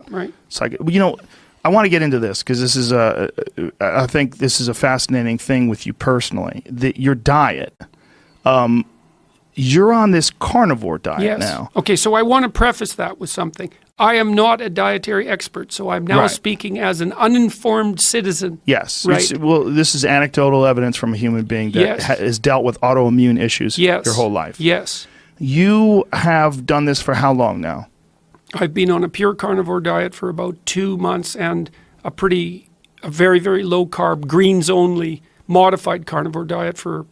Right. I want to get into this because I think this is a fascinating thing with you personally. Your diet. You're on this carnivore diet now. Okay, so I want to preface that with something. I am not a dietary expert, so I'm now speaking as an uninformed citizen. Yes. Right. Well, this is anecdotal evidence from a human being that has dealt with autoimmune issues your whole life. Yes. You have done this for how long now? I've been on a pure carnivore diet for about 2 months and a very, very low carb, greens only, modified carnivore diet for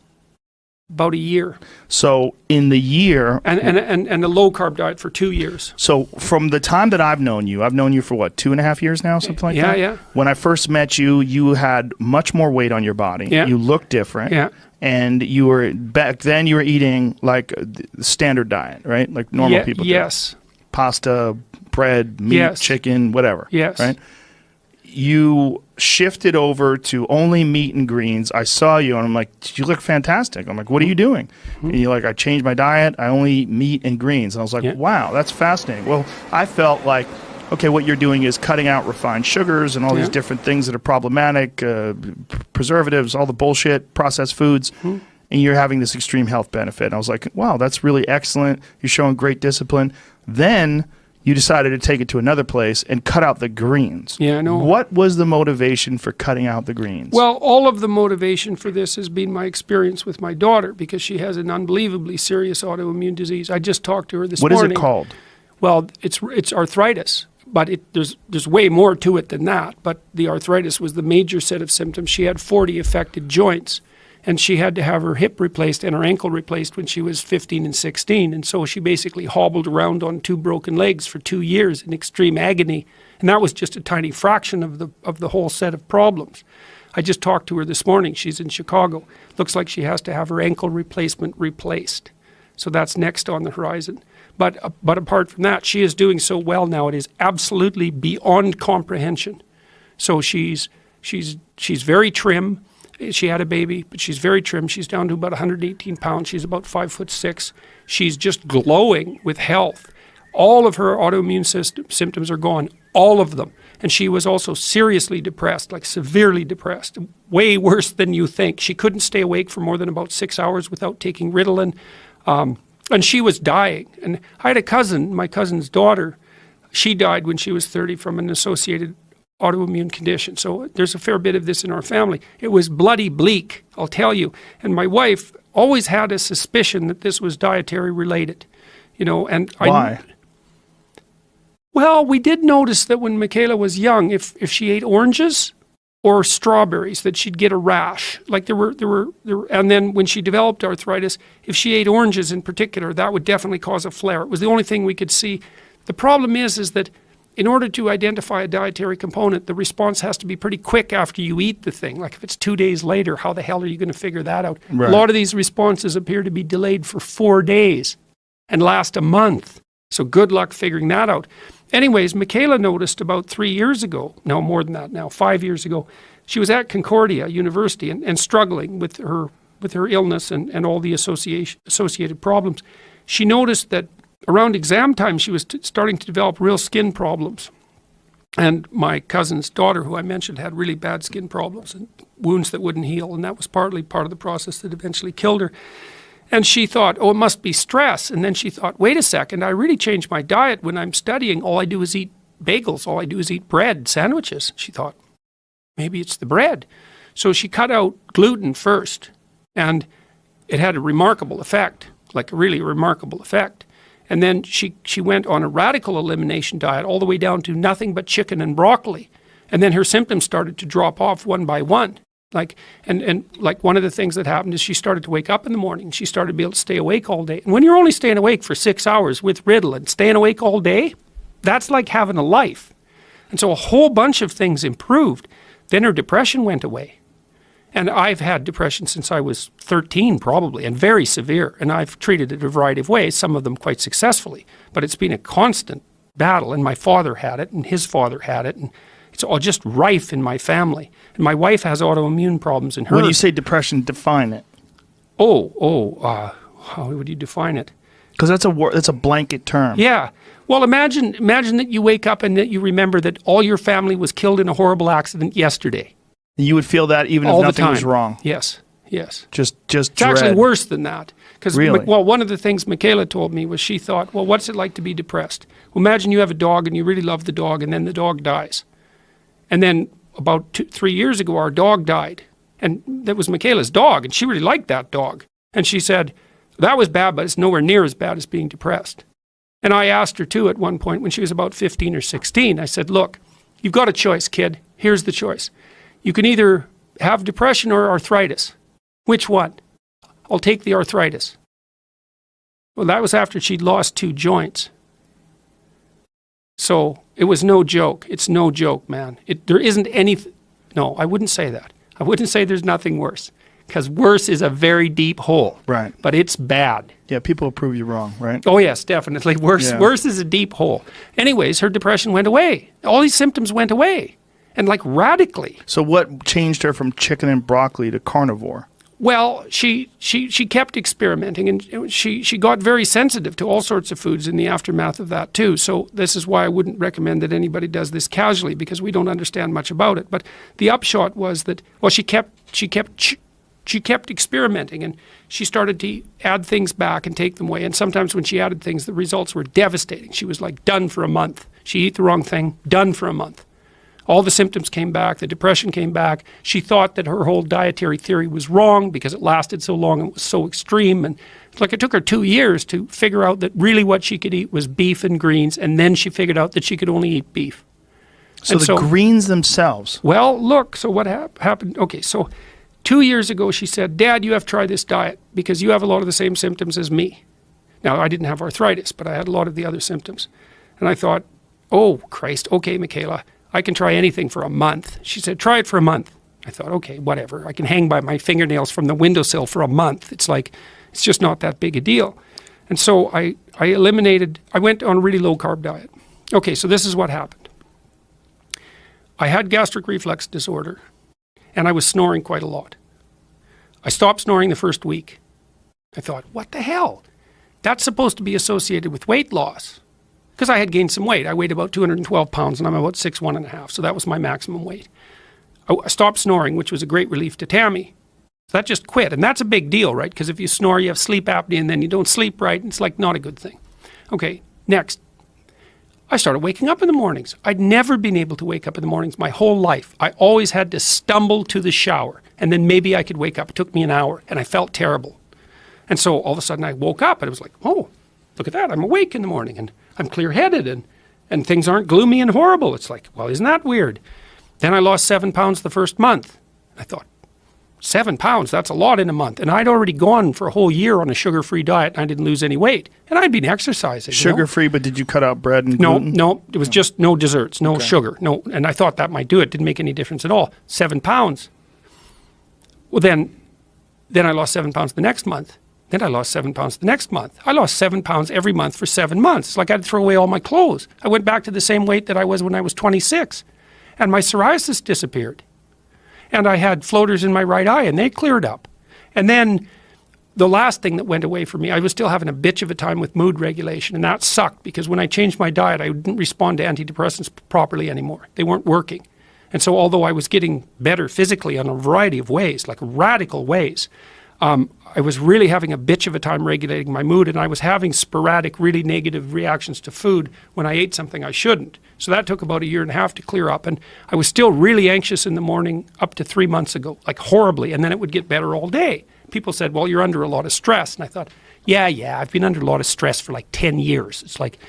about a year. So in the year... And a low carb diet for 2 years. So from the time that I've known you for what, 2.5 years now, something like that? Yeah. When I first met you, you had much more weight on your body. Yeah. You looked different. Yeah. And back then you were eating like the standard diet, right? Like normal people do. Yes. Pasta, bread, meat, chicken, whatever. Yes. Right? You shifted over to only meat and greens. I saw you and I'm like, you look fantastic. I'm like, what are you doing? And you're like, I changed my diet. I only eat meat and greens. And I was like, wow, that's fascinating. Well, I felt like, okay, what you're doing is cutting out refined sugars and all these different things that are problematic, preservatives, all the bullshit, processed foods. And you're having this extreme health benefit. And I was like, wow, that's really excellent. You're showing great discipline. Then you decided to take it to another place and cut out the greens. Yeah, I know. What was the motivation for cutting out the greens? Well, all of the motivation for this has been my experience with my daughter because she has an unbelievably serious autoimmune disease. I just talked to her this morning. What is it called? Well, it's arthritis, but there's way more to it than that. But the arthritis was the major set of symptoms. She had 40 affected joints. And she had to have her hip replaced and her ankle replaced when she was 15 and 16. And so she basically hobbled around on 2 broken legs for 2 years in extreme agony. And that was just a tiny fraction of the whole set of problems. I just talked to her this morning. She's in Chicago. Looks like she has to have her ankle replacement replaced. So that's next on the horizon. But apart from that, she is doing so well now. It is absolutely beyond comprehension. So she's very trim. She had a baby, but she's very trim. She's down to about 118 pounds. She's about 5'6". She's just glowing with health. All of her autoimmune symptoms are gone, all of them. And she was also seriously depressed, like severely depressed, way worse than you think. She couldn't stay awake for more than about 6 hours without taking Ritalin. And she was dying. And I had a cousin, my cousin's daughter. She died when she was 30 from an associated autoimmune condition. So there's a fair bit of this in our family. It was bloody bleak, I'll tell you. And my wife always had a suspicion that this was dietary related, and why? Well, we did notice that when Mikhaila was young, if she ate oranges or strawberries, that she'd get a rash. Like there were, and then when she developed arthritis, if she ate oranges in particular, that would definitely cause a flare. It was the only thing we could see. The problem is that in order to identify a dietary component, the response has to be pretty quick after you eat the thing. Like if it's 2 days later, how the hell are you going to figure that out? Right. A lot of these responses appear to be delayed for 4 days and last a month. So good luck figuring that out. Anyways, Mikhaila noticed about 3 years ago, no more than that now, 5 years ago, she was at Concordia University and struggling with her illness and all the associated problems. She noticed that around exam time, she was starting to develop real skin problems. And my cousin's daughter, who I mentioned, had really bad skin problems and wounds that wouldn't heal. And that was partly part of the process that eventually killed her. And she thought, oh, it must be stress. And then she thought, wait a second, I really changed my diet. When I'm studying, all I do is eat bagels. All I do is eat bread, sandwiches. She thought, maybe it's the bread. So she cut out gluten first. And it had a remarkable effect, like a really remarkable effect. And then she went on a radical elimination diet all the way down to nothing but chicken and broccoli. And then her symptoms started to drop off one by one. Like one of the things that happened is she started to wake up in the morning. She started to be able to stay awake all day. And when you're only staying awake for 6 hours with Ritalin, staying awake all day, that's like having a life. And so a whole bunch of things improved. Then her depression went away. And I've had depression since I was 13 probably, and very severe. And I've treated it a variety of ways, some of them quite successfully. But it's been a constant battle, and my father had it, and his father had it, and it's all just rife in my family. And my wife has autoimmune problems in her. When you say depression, define it. How would you define it? Because that's a blanket term. Yeah. Well, imagine that you wake up and that you remember that all your family was killed in a horrible accident yesterday. You would feel that even all if nothing the time. was wrong. Yes. Yes. Just It's dread. actually worse than that. Because, Really? well, one of the things Mikhaila told me was she thought, well, what's it like to be depressed? Well, imagine you have a dog and you really love the dog and then the dog dies. And then about 3 years ago, our dog died. And that was Mikhaila's dog, and she really liked that dog. And she said, that was bad, but it's nowhere near as bad as being depressed. And I asked her, too, at one point when she was about 15 or 16, I said, look, you've got a choice, kid. Here's the choice. You can either have depression or arthritis. Which one? I'll take the arthritis. Well, that was after she'd lost 2 joints. So it was no joke. It's no joke, man. There isn't any... No, I wouldn't say that. I wouldn't say there's nothing worse. Because worse is a very deep hole. Right. But it's bad. Yeah, people will prove you wrong, right? Oh, yes, definitely. Worse is a deep hole. Anyways, her depression went away. All these symptoms went away. And like radically. So what changed her from chicken and broccoli to carnivore? Well, she kept experimenting, and she got very sensitive to all sorts of foods in the aftermath of that too. So this is why I wouldn't recommend that anybody does this casually, because we don't understand much about it. But the upshot was that, well, she kept experimenting, and she started to add things back and take them away. And sometimes when she added things, the results were devastating. She was like done for a month. She ate the wrong thing, done for a month. All the symptoms came back, the depression came back. She thought that her whole dietary theory was wrong because it lasted so long and was so extreme. And it's like it took her 2 years to figure out that really what she could eat was beef and greens, and then she figured out that she could only eat beef. So the greens themselves. Well, look, so what happened? Okay, so 2 years ago she said, Dad, you have to try this diet because you have a lot of the same symptoms as me. Now, I didn't have arthritis, but I had a lot of the other symptoms. And I thought, oh, Christ, okay, Mikhaila, I can try anything for a month. She said, try it for a month. I thought, okay, whatever. I can hang by my fingernails from the windowsill for a month. It's like, it's just not that big a deal. And so I went on a really low-carb diet. Okay, so this is what happened. I had gastric reflux disorder, and I was snoring quite a lot. I stopped snoring the first week. I thought, what the hell? That's supposed to be associated with weight loss. Because I had gained some weight. I weighed about 212 pounds, and I'm about 6'1½", so that was my maximum weight. I stopped snoring, which was a great relief to Tammy. So that just quit, and that's a big deal, right? Because if you snore, you have sleep apnea, and then you don't sleep right, and it's like not a good thing. Okay, next. I started waking up in the mornings. I'd never been able to wake up in the mornings my whole life. I always had to stumble to the shower, and then maybe I could wake up. It took me an hour, and I felt terrible. And so all of a sudden I woke up, and it was like, oh, look at that. I'm awake in the morning, and I'm clear-headed, and things aren't gloomy and horrible. It's like, well, isn't that weird? Then I lost 7 pounds the first month. I thought, 7 pounds, that's a lot in a month. And I'd already gone for a whole year on a sugar-free diet, and I didn't lose any weight. And I'd been exercising. Sugar-free, but did you cut out bread and gluten? No, it was just no desserts, no sugar. No, and I thought that might do it. Didn't make any difference at all. 7 pounds. Well, then I lost 7 pounds the next month. Then I lost 7 pounds the next month. I lost 7 pounds every month for 7 months. It's like I had to throw away all my clothes. I went back to the same weight that I was when I was 26. And my psoriasis disappeared. And I had floaters in my right eye, and they cleared up. And then the last thing that went away for me, I was still having a bitch of a time with mood regulation, and that sucked because when I changed my diet, I didn't respond to antidepressants properly anymore. They weren't working. And so although I was getting better physically in a variety of ways, like radical ways, I was really having a bitch of a time regulating my mood, and I was having sporadic, really negative reactions to food when I ate something I shouldn't. So that took about 1.5 years to clear up, and I was still really anxious in the morning up to 3 months ago, like horribly, and then it would get better all day. People said, well, you're under a lot of stress, and I thought, yeah, I've been under a lot of stress for like 10 years. It's like,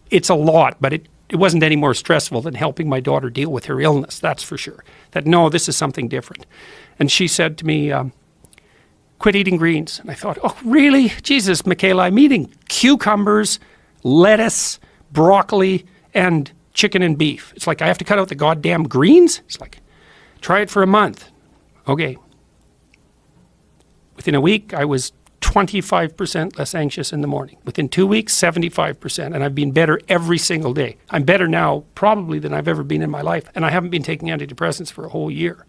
it's a lot, but it wasn't any more stressful than helping my daughter deal with her illness, that's for sure. That, no, this is something different. And she said to me, quit eating greens. And I thought, oh, really? Jesus, Mikhaila, I'm eating cucumbers, lettuce, broccoli, and chicken and beef. It's like I have to cut out the goddamn greens? It's like, try it for a month. Okay. Within a week, I was 25% less anxious in the morning. Within 2 weeks, 75%. And I've been better every single day. I'm better now probably than I've ever been in my life. And I haven't been taking antidepressants for a whole year.